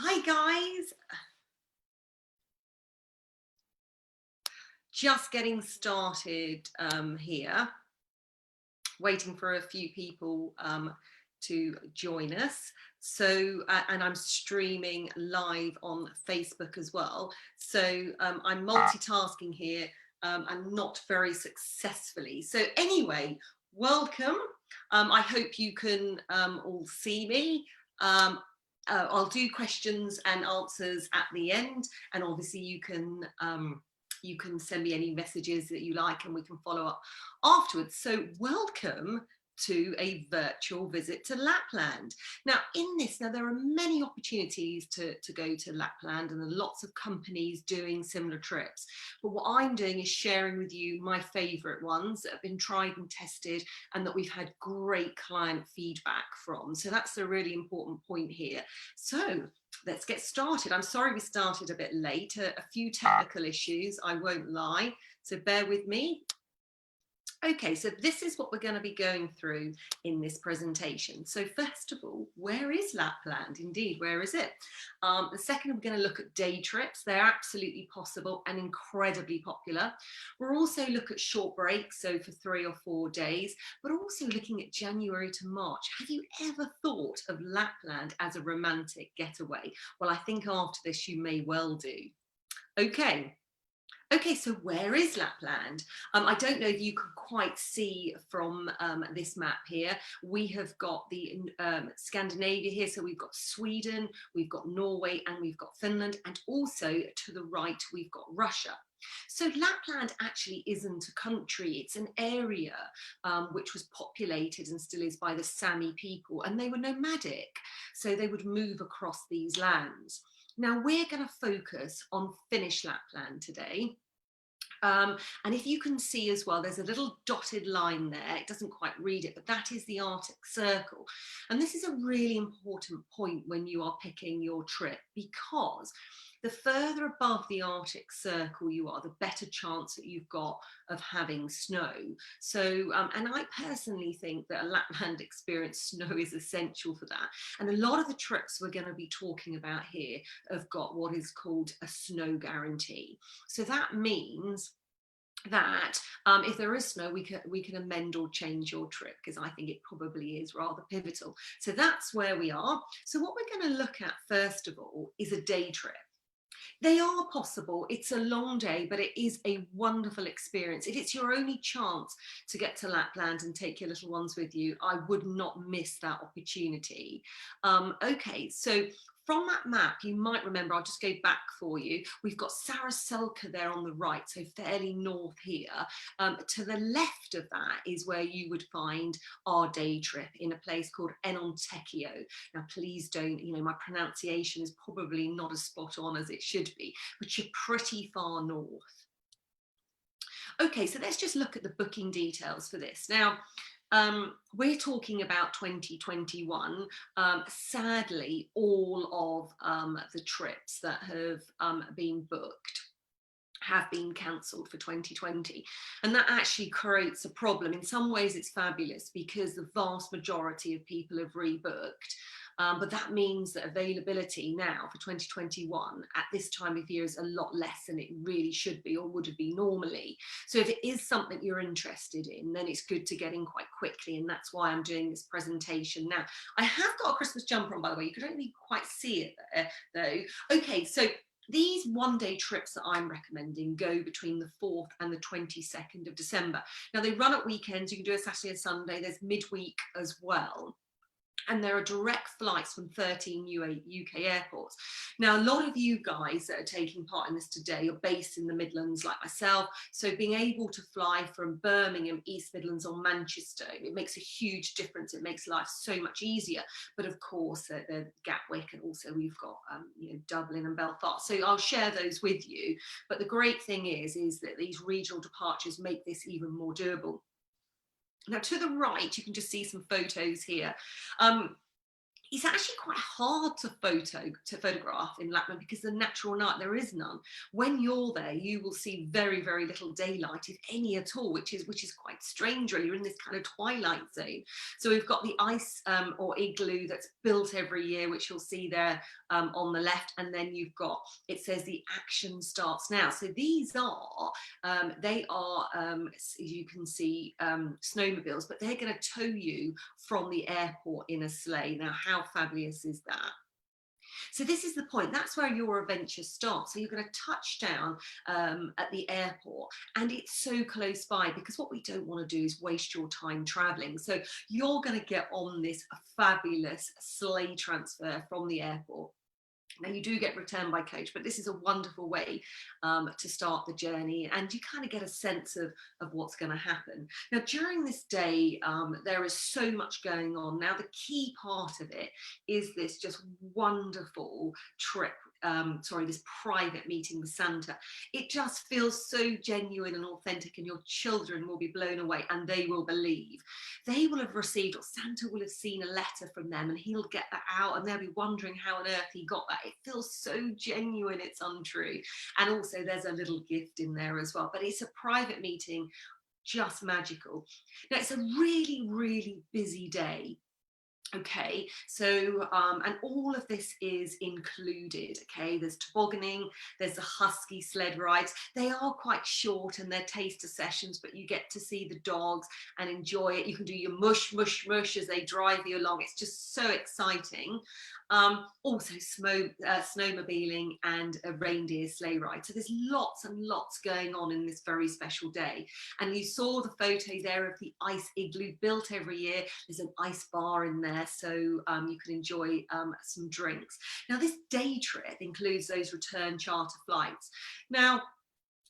Hi guys, just getting started here, waiting for a few people to join us. So, and I'm streaming live on Facebook as well. So I'm multitasking here and not very successfully. So anyway, welcome. I hope you can all see me. I'll do questions and answers at the end, and obviously you can send me any messages that you like and we can follow up afterwards. So welcome to a virtual visit to Lapland. Now there are many opportunities to go to Lapland, and there are lots of companies doing similar trips. But what I'm doing is sharing with you my favorite ones that have been tried and tested and that we've had great client feedback from. So that's a really important point here. So let's get started. I'm sorry we started a bit late, a few technical issues, I won't lie, so bear with me. Okay, so this is what we're going to be going through in this presentation. So first of all, where is Lapland? Indeed, where is it? The second, we're going to look at day trips. They're absolutely possible and incredibly popular. We'll also look at short breaks, so for 3 or 4 days, but also looking at January to March. Have you ever thought of Lapland as a romantic getaway? Well, I think after this you may well do. Okay, so where is Lapland? I don't know if you can quite see from this map here. We have got the Scandinavia here, so we've got Sweden, we've got Norway, and we've got Finland, and also to the right we've got Russia. So Lapland actually isn't a country, it's an area which was populated and still is by the Sami people, and they were nomadic, so they would move across these lands. Now we're going to focus on Finnish Lapland today. And if you can see as well, there's a little dotted line there. It doesn't quite read it, but that is the Arctic Circle. And this is a really important point when you are picking your trip, because the further above the Arctic Circle you are, the better chance that you've got of having snow. So, and I personally think that a Lapland experience, snow is essential for that. And a lot of the trips we're going to be talking about here have got what is called a snow guarantee. So that means that if there is snow, we can amend or change your trip, because I think it probably is rather pivotal. So that's where we are. So what we're going to look at first of all is a day trip. They are possible. It's a long day, but it is a wonderful experience. If it's your only chance to get to Lapland and take your little ones with you, I would not miss that opportunity. Okay, so from that map, you might remember, I'll just go back for you, we've got Saraselka there on the right, so fairly north here. To the left of that is where you would find our day trip in a place called Enontekiö. Now, please don't, my pronunciation is probably not as spot on as it should be, but you're pretty far north. Okay, so let's just look at the booking details for this. Now, we're talking about 2021. Sadly, all of the trips that have been booked have been cancelled for 2020, and that actually creates a problem. In some ways it's fabulous because the vast majority of people have rebooked, but that means that availability now for 2021 at this time of year is a lot less than it really should be or would have been normally. So if it is something you're interested in, then it's good to get in quite quickly, and that's why I'm doing this presentation now. I have got a Christmas jumper on, by the way. You could only quite see it there, though. Okay, so these one-day trips that I'm recommending go between the 4th and the 22nd of December. Now, they run at weekends. You can do a Saturday and Sunday. There's midweek as well. And there are direct flights from 13 UK airports. Now, a lot of you guys that are taking part in this today are based in the Midlands like myself. So being able to fly from Birmingham, East Midlands or Manchester, it makes a huge difference. It makes life so much easier. But of course, the Gatwick, and also we've got Dublin and Belfast. So I'll share those with you. But the great thing is that these regional departures make this even more doable. Now, to the right, you can just see some photos here. It's actually quite hard to photograph in Lapland because the natural night, there is none. When you're there, you will see very, very little daylight, if any at all, which is quite strange, really. You're in this kind of twilight zone. So we've got the ice or igloo that's built every year, which you'll see there on the left, and then you've got, it says the action starts now. So these are they are as you can see, snowmobiles, but they're going to tow you from the airport in a sleigh. Now, how fabulous is that? So this is the point, that's where your adventure starts. So you're going to touch down at the airport, and it's so close by, because what we don't want to do is waste your time traveling. So you're going to get on this fabulous sleigh transfer from the airport. Now, you do get returned by coach, but this is a wonderful way to start the journey, and you kind of get a sense of what's going to happen. Now, during this day, there is so much going on. Now, the key part of it is this just wonderful trip, this private meeting with Santa. It just feels so genuine and authentic, and your children will be blown away, and they will believe. They will have received, or Santa will have seen, a letter from them, and he'll get that out, and they'll be wondering how on earth he got that. It feels so genuine, it's untrue. And also there's a little gift in there as well, but it's a private meeting, just magical. Now, it's a really, really busy day. Okay, so and all of this is included. Okay, there's tobogganing, there's the husky sled rides. They are quite short and they're taster sessions, but you get to see the dogs and enjoy it. You can do your mush mush mush as they drive you along. It's just so exciting. Also snowmobiling and a reindeer sleigh ride. So there's lots and lots going on in this very special day. And you saw the photo there of the ice igloo built every year. There's an ice bar in there, so you can enjoy some drinks. Now, this day trip includes those return charter flights. Now,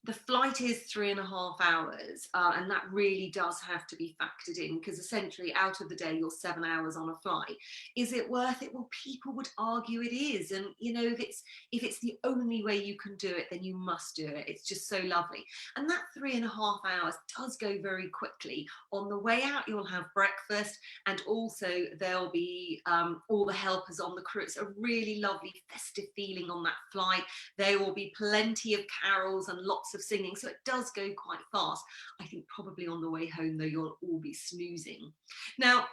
the flight is 3.5 hours, and that really does have to be factored in, because essentially out of the day you're 7 hours on a flight. Is it worth it? Well, people would argue it is, and you know, if it's the only way you can do it, then you must do it. It's just so lovely. And that 3.5 hours does go very quickly. On the way out you'll have breakfast, and also there'll be all the helpers on the crew. It's a really lovely festive feeling on that flight. There will be plenty of carols and lots of singing, so it does go quite fast. I think probably on the way home though you'll all be snoozing. Now,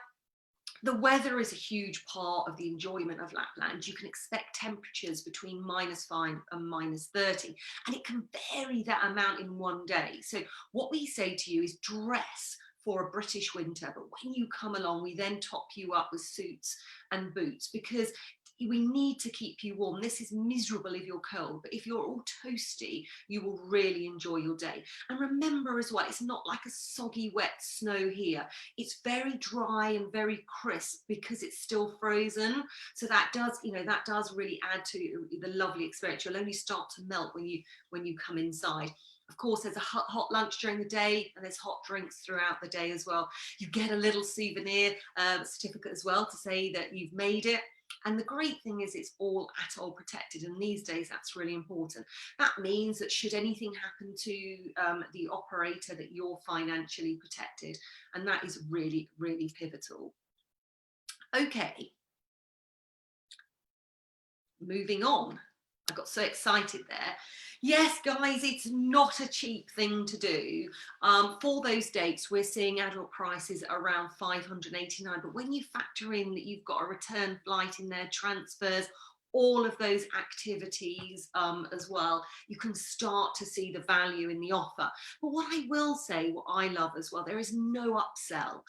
the weather is a huge part of the enjoyment of Lapland. You can expect temperatures between -5 and -30, and it can vary that amount in one day. So what we say to you is dress for a British winter, but when you come along we then top you up with suits and boots, because we need to keep you warm. This is miserable if you're cold, but if you're all toasty, you will really enjoy your day. And remember as well, it's not like a soggy wet snow here. It's very dry and very crisp because it's still frozen. So that does, you know, that does really add to the lovely experience. You'll only start to melt when you come inside. Of course, there's a hot lunch during the day, and there's hot drinks throughout the day as well. You get a little souvenir certificate as well to say that you've made it. And the great thing is it's all atoll protected, and these days that's really important. That means that should anything happen to the operator, that you're financially protected, and that is really, really pivotal. Okay, moving on. I got so excited there. Yes, guys, it's not a cheap thing to do. For those dates, we're seeing adult prices around $589, but when you factor in that you've got a return flight in there, transfers, all of those activities as well, you can start to see the value in the offer. But what I will say, what I love as well, there is no upsell.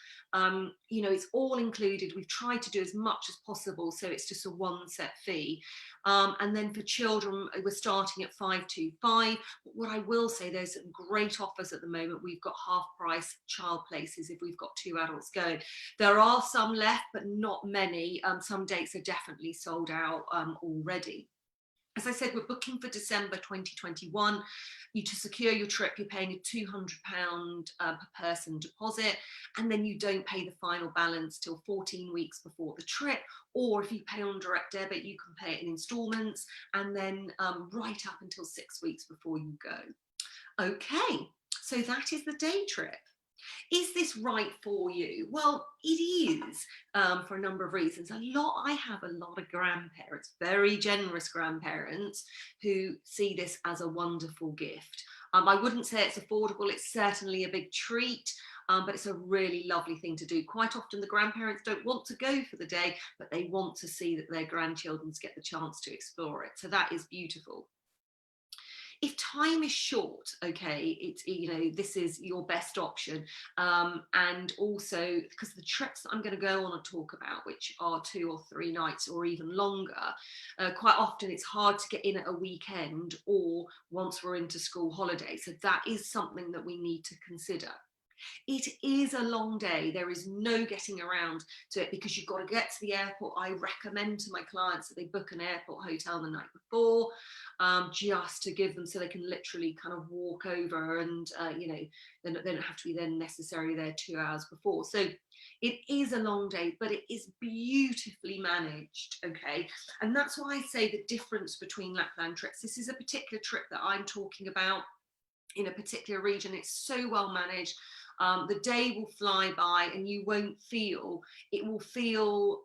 You know, it's all included. We've tried to do as much as possible, so it's just a one set fee. And then for children, we're starting at $525. But what I will say, there's some great offers at the moment. We've got half price child places if we've got 2 adults going. There are some left, but not many. Some dates are definitely sold out already. As I said, we're booking for December 2021. To secure your trip, you're paying a £200 per person deposit, and then you don't pay the final balance till 14 weeks before the trip. Or if you pay on direct debit, you can pay it in instalments, and then right up until 6 weeks before you go. Okay, so that is the day trip. Is this right for you? Well, it is, for a number of reasons. I have a lot of grandparents, very generous grandparents, who see this as a wonderful gift. I wouldn't say it's affordable, it's certainly a big treat, but it's a really lovely thing to do. Quite often the grandparents don't want to go for the day, but they want to see that their grandchildren get the chance to explore it. So that is beautiful. If time is short, okay, it's, you know, this is your best option. And also because the trips that I'm going to go on and talk about, which are 2 or 3 nights or even longer, quite often it's hard to get in at a weekend or once we're into school holiday. So that is something that we need to consider. It is a long day. There is no getting around to it because you've got to get to the airport. I recommend to my clients that they book an airport hotel the night before, just to give them, so they can literally kind of walk over and, you know, they don't have to be then necessarily there 2 hours before. So it is a long day, but it is beautifully managed, okay? And that's why I say the difference between Lapland trips. This is a particular trip that I'm talking about in a particular region. It's so well managed. The day will fly by and you won't feel, it will feel,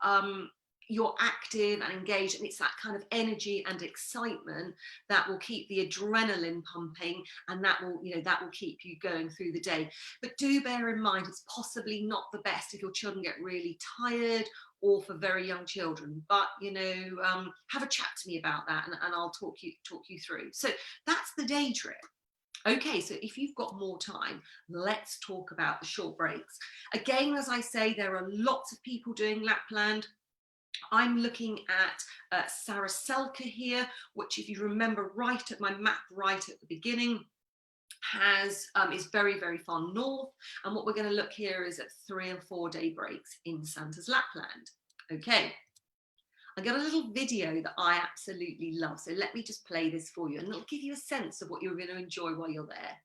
you're active and engaged, and it's that kind of energy and excitement that will keep the adrenaline pumping, and that will, you know, that will keep you going through the day. But do bear in mind, it's possibly not the best if your children get really tired, or for very young children. But, you know, have a chat to me about that, and I'll talk you through. So that's the day trip. Okay, so if you've got more time, let's talk about the short breaks. Again, as I say, there are lots of people doing Lapland. I'm looking at Saraselka here, which, if you remember right at my map right at the beginning, is very, very far north. And what we're going to look here is at 3 and 4 day breaks in Santa's Lapland. Okay. I got a little video that I absolutely love. So let me just play this for you and it'll give you a sense of what you're going to enjoy while you're there.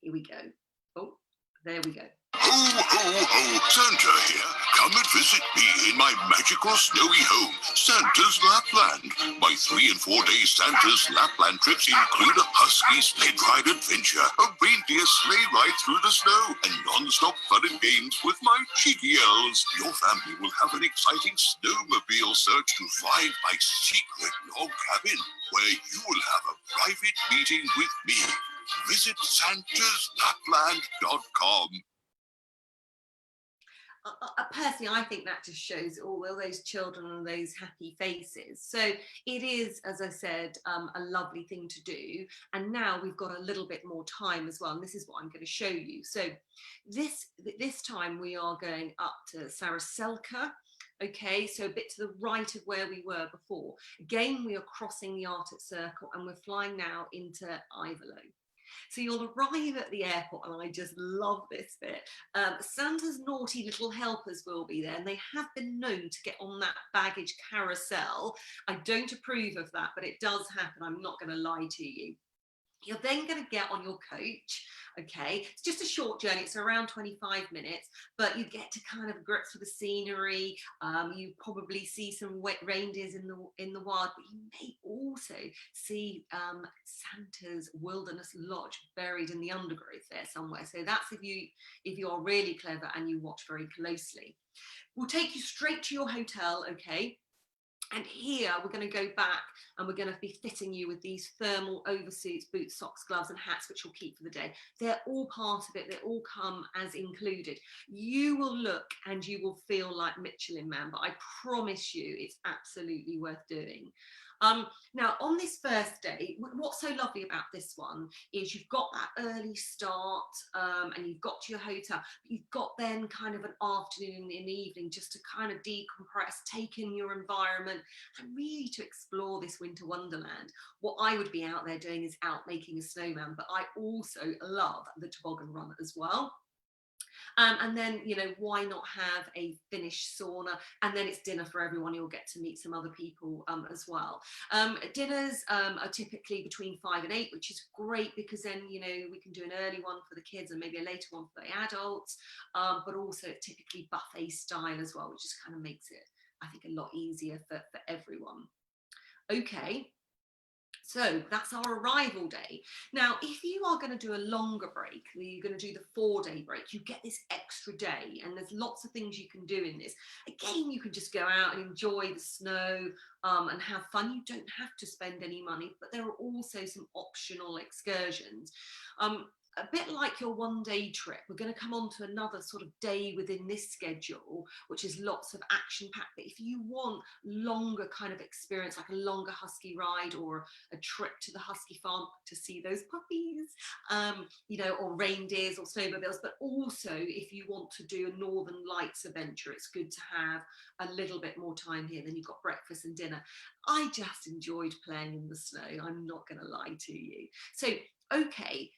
Here we go. Oh, there we go. Ho, ho, ho, Santa here. Come and visit me in my magical snowy home, Santa's Lapland. My 3 and 4 day Santa's Lapland trips include a husky sled ride adventure, a reindeer sleigh ride through the snow, and non-stop fun and games with my cheeky elves. Your family will have an exciting snowmobile search to find my secret log cabin, where you will have a private meeting with me. Visit santaslapland.com. Personally, I think that just shows all those children and those happy faces. So it is, as I said, a lovely thing to do. And now we've got a little bit more time as well. And this is what I'm going to show you. So this time we are going up to Saraselka. Okay, so a bit to the right of where we were before. Again, we are crossing the Arctic Circle and we're flying now into Ivalo. So you'll arrive at the airport, and I just love this bit. Santa's naughty little helpers will be there, and they have been known to get on that baggage carousel. I don't approve of that, but it does happen. I'm not going to lie to you. You're then going to get on your coach. Okay, it's just a short journey, it's around 25 minutes, but you get to kind of grips with the scenery. You probably see some wet reindeers in the wild, but you may also see Santa's wilderness lodge buried in the undergrowth there somewhere. So that's if you're really clever and you watch very closely. We'll take you straight to your hotel. Okay. And here we're going to go back and we're going to be fitting you with these thermal oversuits, boots, socks, gloves and hats, which you'll keep for the day. They're all part of it. They all come as included. You will look and you will feel like Michelin Man, but I promise you it's absolutely worth doing. Now, on this first day, what's so lovely about this one is you've got that early start and you've got to your hotel, but you've got then kind of an afternoon and an evening just to kind of decompress, take in your environment and really to explore this winter wonderland. What I would be out there doing is out making a snowman, but I also love the toboggan run as well. And then, you know, why not have a Finnish sauna? And then it's dinner for everyone. You'll get to meet some other people as well. Dinners are typically between 5 and 8, which is great because then, you know, we can do an early one for the kids and maybe a later one for the adults, but also typically buffet style as well, which just kind of makes it, I think, a lot easier for everyone. Okay. So that's our arrival day. Now, if you are going to do a longer break, you're going to do the 4-day break, you get this extra day, and there's lots of things you can do in this. Again, you can just go out and enjoy the snow and have fun. You don't have to spend any money, but there are also some optional excursions. A bit like your 1-day trip, we're going to come on to another sort of day within this schedule, which is lots of action packed. But if you want longer kind of experience, like a longer husky ride or a trip to the husky farm to see those puppies, you know, or reindeers or snowmobiles, but also if you want to do a Northern Lights adventure, it's good to have a little bit more time here. Then you've got breakfast and dinner. I just enjoyed playing in the snow, I'm not going to lie to you. So, okay.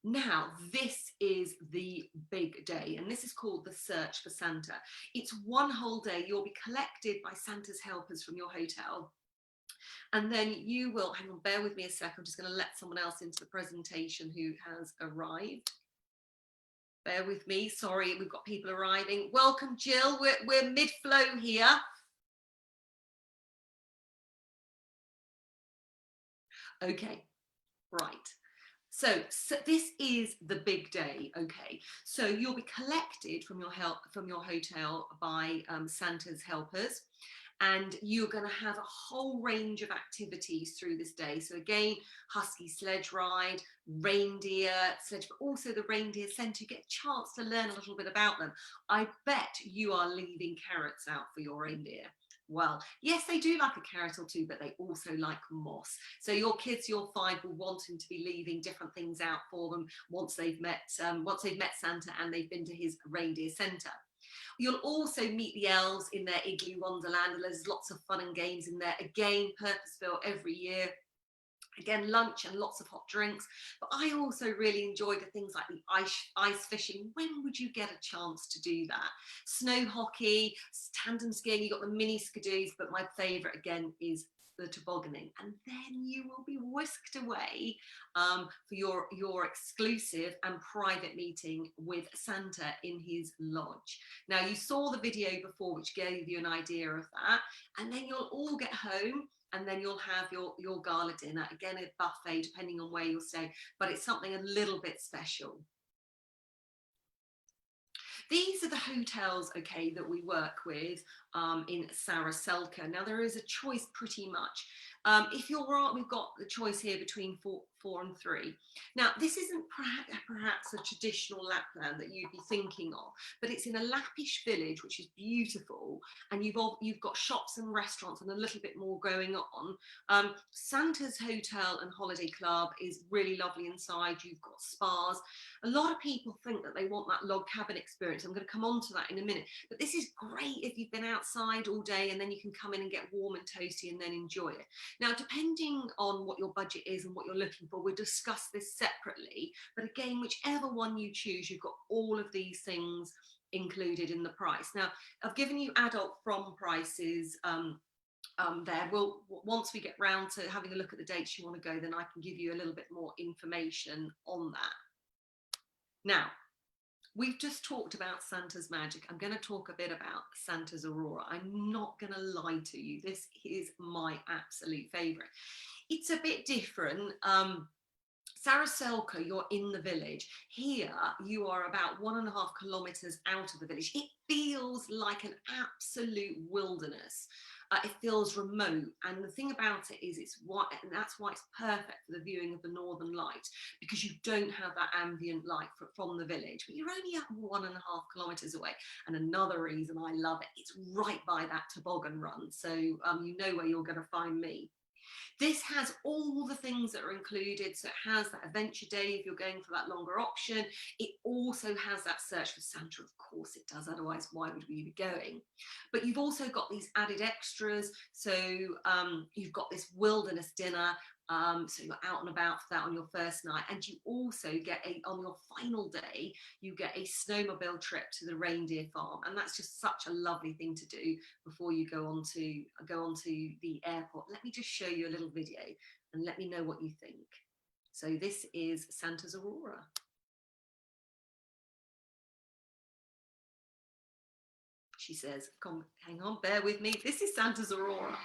Now, this is the big day, and this is called the Search for Santa. It's one whole day. You'll be collected by Santa's helpers from your hotel. And then you will, hang on, bear with me a sec. I'm just going to let someone else into the presentation who has arrived. Bear with me. Sorry, we've got people arriving. Welcome, Jill. We're mid-flow here. Okay, right. So this is the big day, okay? So you'll be collected from your hotel by Santa's helpers, and you're going to have a whole range of activities through this day. So again, husky sledge ride, reindeer sledge, but also the reindeer centre. You get a chance to learn a little bit about them. I bet you are leaving carrots out for your reindeer. Well, yes, they do like a carrot or two, but they also like moss. So your kids, you'll find, will want him to be leaving different things out for them once they've met Santa and they've been to his reindeer centre. You'll also meet the elves in their igloo wonderland, and there's lots of fun and games in there. Again, purpose-built every year. Again, lunch and lots of hot drinks. But I also really enjoy the things like the ice fishing. When would you get a chance to do that? Snow hockey, tandem skiing, you've got the mini skidoos, but my favourite again is the tobogganing. And then you will be whisked away for your exclusive and private meeting with Santa in his lodge. Now, you saw the video before, which gave you an idea of that. And then you'll all get home, and then you'll have your gala dinner, again a buffet depending on where you'll stay, but it's something a little bit special. These are the hotels, okay, that we work with in Saraselka. Now there is a choice pretty much. If you're right, we've got the choice here between four and 3. Now this isn't perhaps a traditional Lapland that you'd be thinking of, but it's in a Lappish village, which is beautiful, and you've got shops and restaurants and a little bit more going on. Santa's Hotel and Holiday Club is really lovely inside. You've got spas. A lot of people think that they want that log cabin experience. I'm going to come on to that in a minute, but this is great if you've been outside all day and then you can come in and get warm and toasty and then enjoy it. Now, depending on what your budget is and what you're looking for, we'll discuss this separately, but again, whichever one you choose, you've got all of these things included in the price. Now, I've given you adult from prices there. Once we get round to having a look at the dates you want to go, then I can give you a little bit more information on that. Now, we've just talked about Santa's magic. I'm going to talk a bit about Santa's Aurora. I'm not going to lie to you. This is my absolute favourite. It's a bit different. Saraselka, you're in the village. Here, you are about 1.5 kilometres out of the village. It feels like an absolute wilderness. It feels remote, and the thing about it is and that's why it's perfect for the viewing of the Northern Lights, because you don't have that ambient light from the village, but you're only at 1.5 kilometres away. And another reason I love it, it's right by that toboggan run, so you know where you're going to find me. This has all the things that are included. So it has that adventure day if you're going for that longer option. It also has that search for Santa. Of course it does, otherwise why would we be going? But you've also got these added extras. So you've got this wilderness dinner. So you're out and about for that on your first night, and you also get on your final day, you get a snowmobile trip to the reindeer farm, and that's just such a lovely thing to do before you go on to the airport. Let me just show you a little video and let me know what you think. So this is Santa's Aurora. She says, come, hang on, bear with me. This is Santa's Aurora.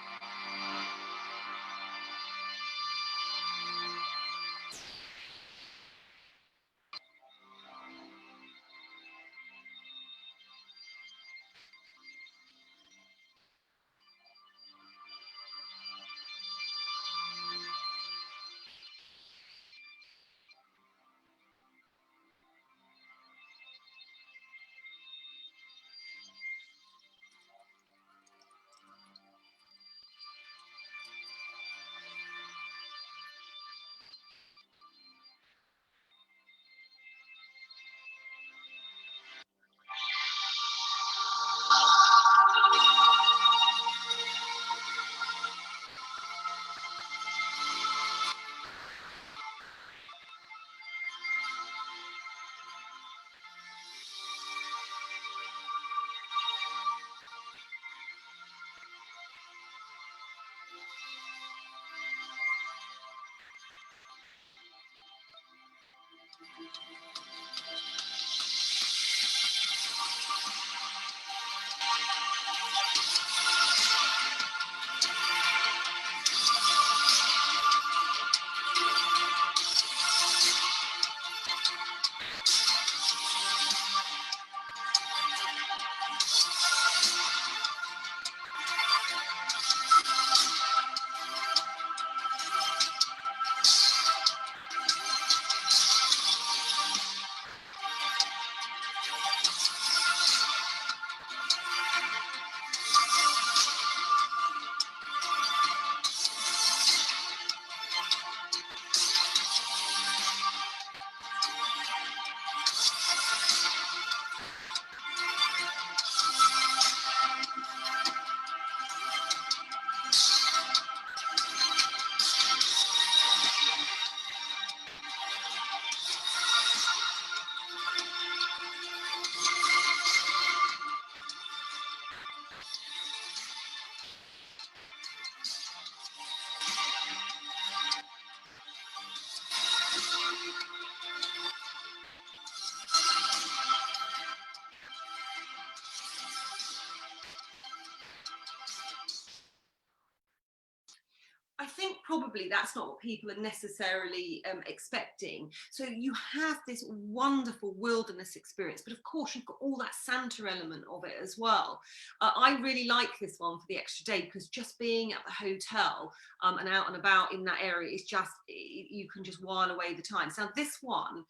I think probably that's not what people are necessarily expecting. So you have this wonderful wilderness experience, but of course you've got all that Santa element of it as well. I really like this one for the extra day because just being at the hotel and out and about in that area is just, you can just while away the time. So this one,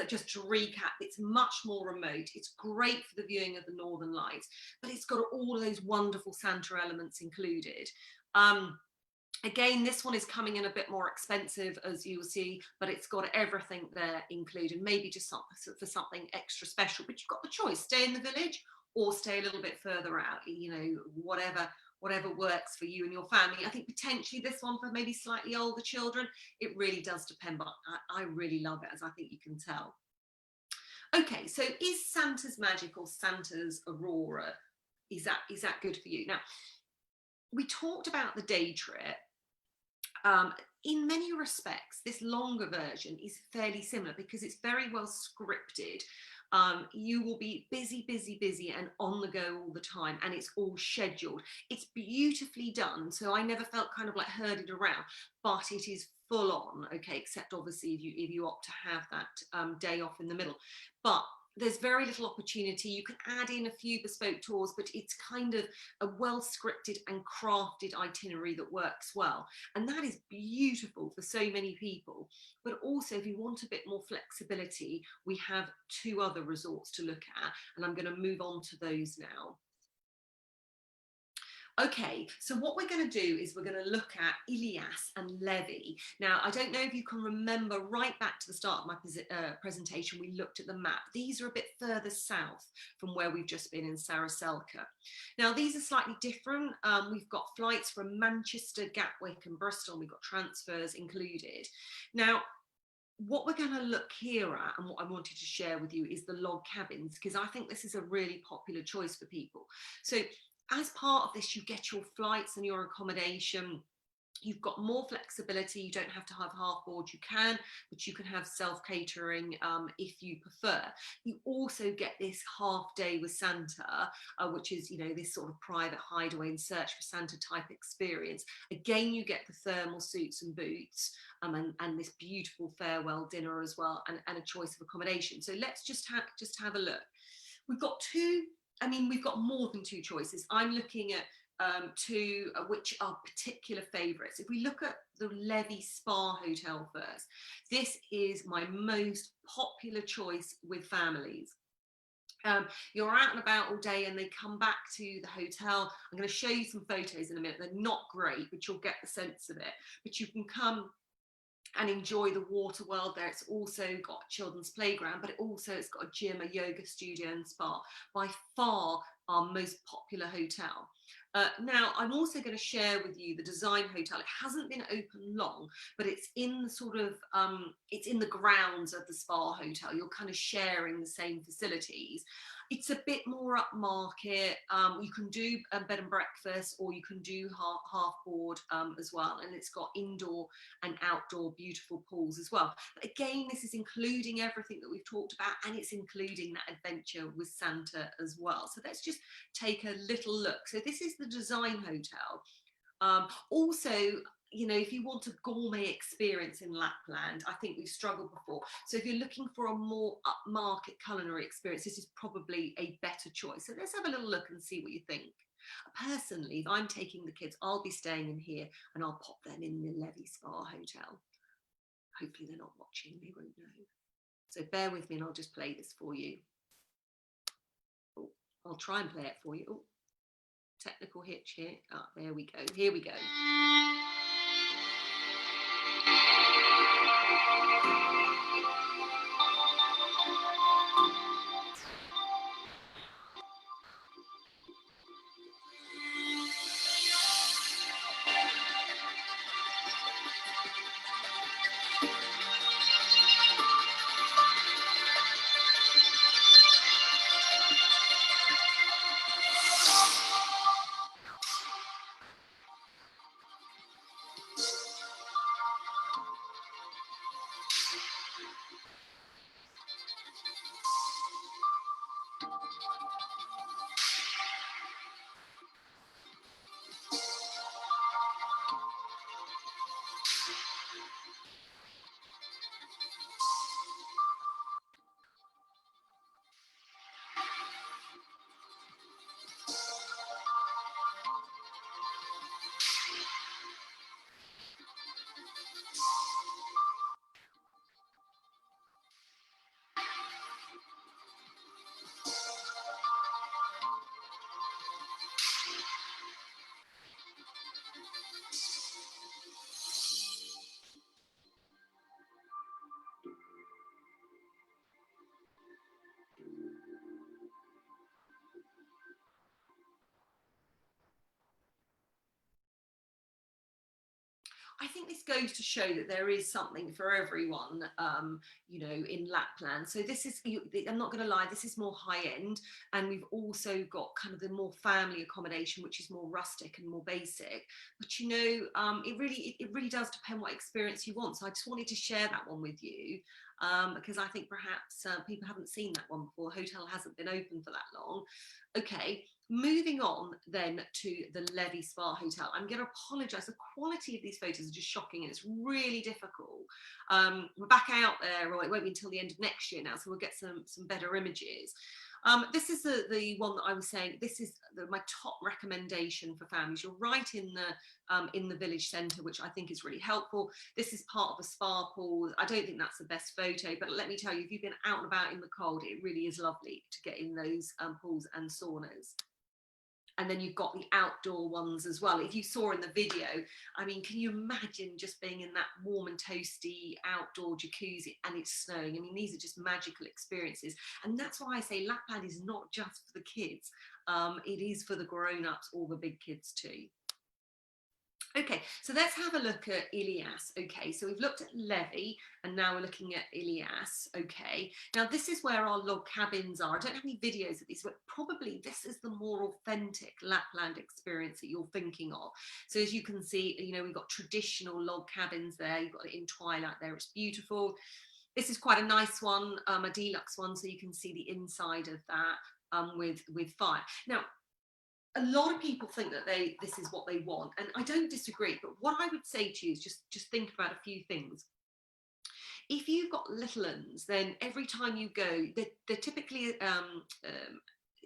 just to recap, it's much more remote. It's great for the viewing of the Northern Lights, but it's got all of those wonderful Santa elements included. Again, this one is coming in a bit more expensive, as you'll see, but it's got everything there included, maybe just for something extra special. But you've got the choice, stay in the village or stay a little bit further out, you know, whatever works for you and your family. I think potentially this one for maybe slightly older children, it really does depend, but I really love it, as I think you can tell. Okay, so is Santa's Magic or Santa's Aurora, is that good for you? Now, we talked about the day trip. In many respects, this longer version is fairly similar because it's very well scripted. You will be busy and on the go all the time, and it's all scheduled. It's beautifully done, so I never felt kind of like herded around, but it is full on, okay, except obviously if you opt to have that day off in the middle. But there's very little opportunity. You can add in a few bespoke tours, but it's kind of a well scripted and crafted itinerary that works well. And that is beautiful for so many people. But also, if you want a bit more flexibility, we have two other resorts to look at, and I'm going to move on to those now. Okay, so what we're going to do is we're going to look at Ilias and Levy. Now, I don't know if you can remember right back to the start of my presentation, we looked at the map. These are a bit further south from where we've just been in Saraselka. Now, these are slightly different. We've got flights from Manchester, Gatwick and Bristol. We've got transfers included. Now, what we're going to look here at, and what I wanted to share with you, is the log cabins, because I think this is a really popular choice for people. So as part of this, you get your flights and your accommodation. You've got more flexibility. You don't have to have half board. You can, but you can have self-catering if you prefer. You also get this half day with Santa, which is, you know, this sort of private hideaway and search for Santa type experience. Again, you get the thermal suits and boots, and this beautiful farewell dinner as well, and a choice of accommodation. So let's just have a look. We've got we've got more than two choices. I'm looking at two which are particular favourites. If we look at the Levy Spa Hotel first, this is my most popular choice with families. You're out and about all day and they come back to the hotel. I'm going to show you some photos in a minute. They're not great, but you'll get the sense of it. But you can come and enjoy the water world there. It's also got a children's playground, but it's got a gym, a yoga studio and spa. By far, our most popular hotel. Now, I'm also going to share with you the design hotel. It hasn't been open long, but it's in the sort of, it's in the grounds of the spa hotel. You're kind of sharing the same facilities. It's a bit more upmarket. You can do a bed and breakfast, or you can do half board as well. And it's got indoor and outdoor beautiful pools as well. But again, this is including everything that we've talked about, and it's including that adventure with Santa as well. So let's just take a little look. So this is the design hotel. Also, you know, if you want a gourmet experience in Lapland, I think we've struggled before. So if you're looking for a more upmarket culinary experience, this is probably a better choice. So let's have a little look and see what you think. Personally, if I'm taking the kids, I'll be staying in here and I'll pop them in the Levy Spa Hotel. Hopefully they're not watching, they won't know. So bear with me and I'll just play this for you. Oh, I'll try and play it for you. Oh, technical hitch here. Ah, there we go. Here we go. I think this goes to show that there is something for everyone, you know, in Lapland. So this is, I'm not going to lie, this is more high end, and we've also got kind of the more family accommodation, which is more rustic and more basic. But you know, it really does depend what experience you want. So I just wanted to share that one with you. Because I think perhaps people haven't seen that one before. Hotel hasn't been open for that long. Okay, moving on then to the Levy Spa Hotel. I'm going to apologise. The quality of these photos are just shocking, and it's really difficult. We're back out there, or it won't be until the end of next year now, so we'll get some better images. This is the one that I was saying. This is my top recommendation for families. You're right in the village centre, which I think is really helpful. This is part of a spa pool. I don't think that's the best photo, but let me tell you, if you've been out and about in the cold, it really is lovely to get in those pools and saunas. And then you've got the outdoor ones as well. If you saw in the video, I mean, can you imagine just being in that warm and toasty outdoor jacuzzi and it's snowing? I mean, these are just magical experiences. And that's why I say Lapland is not just for the kids. It is for the grown-ups or the big kids too. Okay, so let's have a look at Ilias. Okay, so we've looked at Levy and now we're looking at Ilias. Okay, now this is where our log cabins are. I don't have any videos of these, but probably this is the more authentic Lapland experience that you're thinking of. So as you can see, you know, we've got traditional log cabins there. You've got it in twilight there. It's beautiful. This is quite a nice one, a deluxe one, so you can see the inside of that with fire. Now, a lot of people think that this is what they want, and I don't disagree, but what I would say to you is just think about a few things. If you've got little ones, then every time you go, they're typically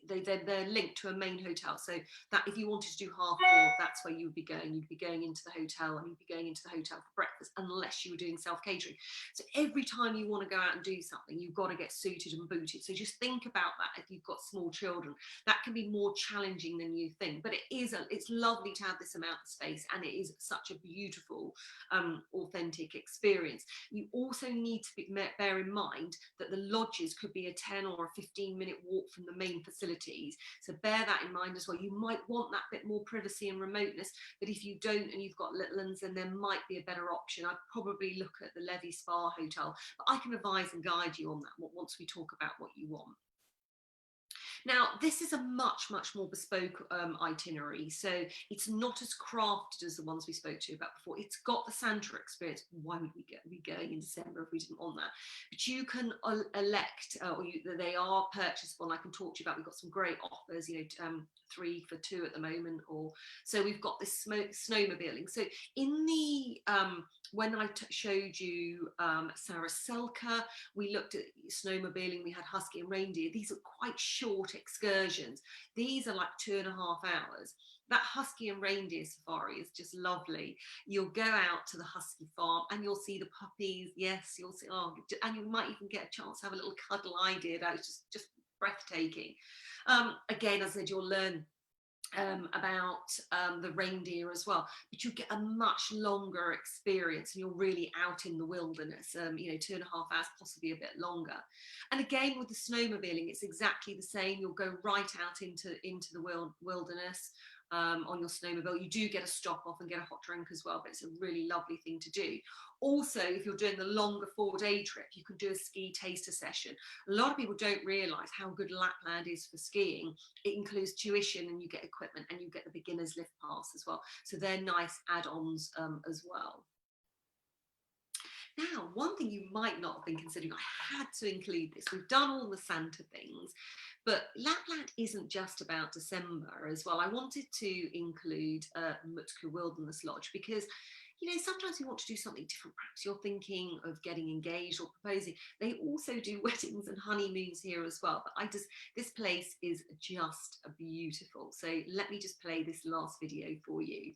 they're linked to a main hotel, so that if you wanted to do half board, that's where you would be going. You'd be going into the hotel, and you'd be going into the hotel for breakfast, unless you were doing self-catering. So every time you want to go out and do something, you've got to get suited and booted. So just think about that. If you've got small children, that can be more challenging than you think, but it's lovely to have this amount of space, and it is such a beautiful authentic experience. You also need to bear in mind that the lodges could be a 10 or a 15-minute walk from the main facility. facilities. So bear that in mind as well. You might want that bit more privacy and remoteness, but if you don't and you've got little ones, then there might be a better option. I'd probably look at the Levy Spa Hotel, but I can advise and guide you on that once we talk about what you want. Now, this is a much more bespoke itinerary, so it's not as crafted as the ones we spoke to about before. It's got the Santa experience. Why would we be going in December if we didn't want that? But you can elect, they are purchasable, and I can talk to you about, we've got some great offers, 3 for 2 at the moment, or so we've got this snowmobiling. So in the when I showed you Saraselka, we looked at snowmobiling, we had husky and reindeer. These are quite short excursions. These are like 2.5 hours. That husky and reindeer safari is just lovely. You'll go out to the husky farm and you'll see the puppies. Yes, you'll see, and you might even get a chance to have a little cuddle. I did. I was just breathtaking. Again, as I said, you'll learn about the reindeer as well, but you get a much longer experience and you're really out in the wilderness, 2.5 hours, possibly a bit longer. And again, with the snowmobiling, it's exactly the same. You'll go right out into the wilderness on your snowmobile. You do get a stop off and get a hot drink as well, but it's a really lovely thing to do. Also, if you're doing the longer 4-day trip, you can do a ski taster session. A lot of people don't realise how good Lapland is for skiing. It includes tuition and you get equipment and you get the beginner's lift pass as well. So they're nice add-ons as well. Now, one thing you might not have been considering, I had to include this. We've done all the Santa things, but Lapland isn't just about December as well. I wanted to include Mutka Wilderness Lodge because, sometimes you want to do something different. Perhaps you're thinking of getting engaged or proposing. They also do weddings and honeymoons here as well. But this place is just beautiful. So let me just play this last video for you.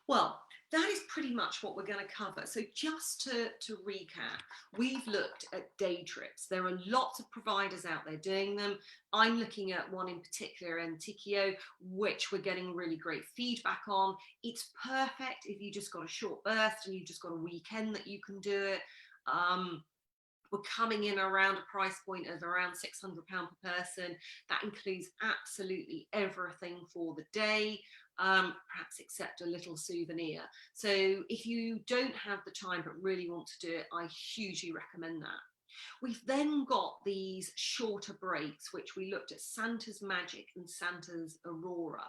Well, that is pretty much what we're going to cover. So just to recap, we've looked at day trips. There are lots of providers out there doing them. I'm looking at one in particular, Antikio, which we're getting really great feedback on. It's perfect if you just got a short burst and you just got a weekend that you can do it. We're coming in around a price point of around £600 per person. That includes absolutely everything for the day, perhaps except a little souvenir. So if you don't have the time but really want to do it, I hugely recommend that. We've then got these shorter breaks, which we looked at Santa's Magic and Santa's Aurora.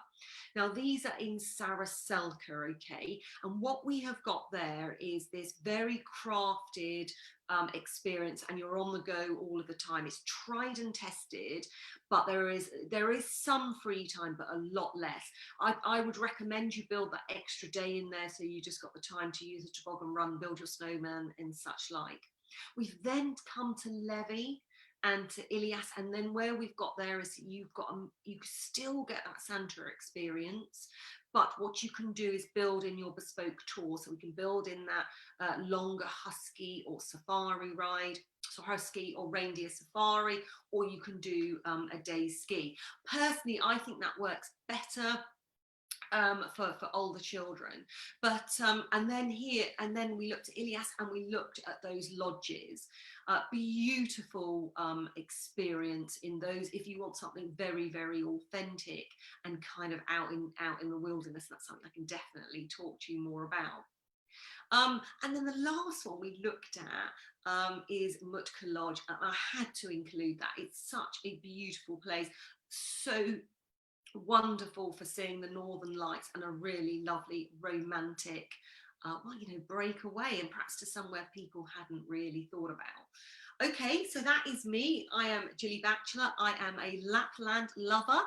Now, these are in Saraselka, okay? And what we have got there is this very crafted experience, and you're on the go all of the time. It's tried and tested, but there is some free time, but a lot less. I would recommend you build that extra day in there, so you just got the time to use a toboggan run, build your snowman and such like. We've then come to Levy and to Ilias, and then where we've got there is you still get that Santa experience, but what you can do is build in your bespoke tour. So we can build in that longer husky or safari ride, so husky or reindeer safari, or you can do a day's ski. Personally, I think that works better for older children, but and then we looked at Ilias and we looked at those lodges. Beautiful experience in those if you want something very, very authentic and kind of out in the wilderness. That's something I can definitely talk to you more about. And then the last one we looked at is Mutka Lodge, and I had to include that. It's such a beautiful place, so wonderful for seeing the northern lights and a really lovely romantic break away, and perhaps to somewhere people hadn't really thought about. Okay, so that is me. I am Gilly Batchelor. I am a Lapland lover,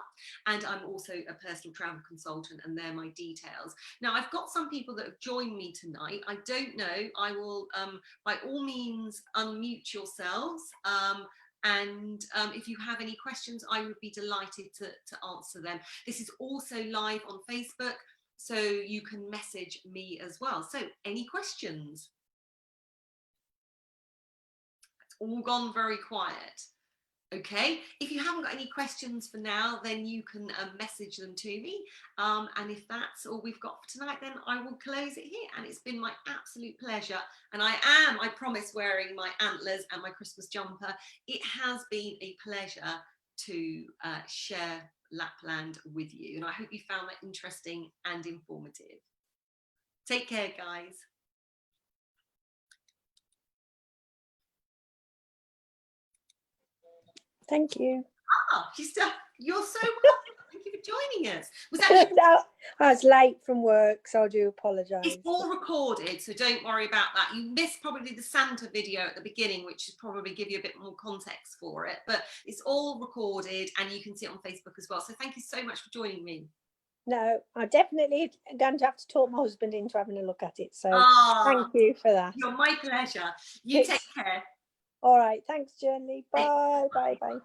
and I'm also a personal travel consultant, and they're my details. Now, I've got some people that have joined me tonight. I don't know. I will, by all means, unmute yourselves. And if you have any questions, I would be delighted to answer them. This is also live on Facebook, so you can message me as well. So any questions? It's all gone very quiet. Okay, if you haven't got any questions for now, then you can message them to me. And if that's all we've got for tonight, then I will close it here. And it's been my absolute pleasure. And I promise, wearing my antlers and my Christmas jumper. It has been a pleasure to share Lapland with you. And I hope you found that interesting and informative. Take care, guys. Thank you. You're so welcome. Thank you for joining us. Was that No, I was late from work, so I do apologise. It's all recorded, so don't worry about that. You missed probably the Santa video at the beginning, which should probably give you a bit more context for it, but it's all recorded and you can see it on Facebook as well. So thank you so much for joining me. No, I definitely going to have to talk my husband into having a look at it. So thank you for that. You're my pleasure. You take care. All right. Thanks, Jenny. Bye. Bye. Bye.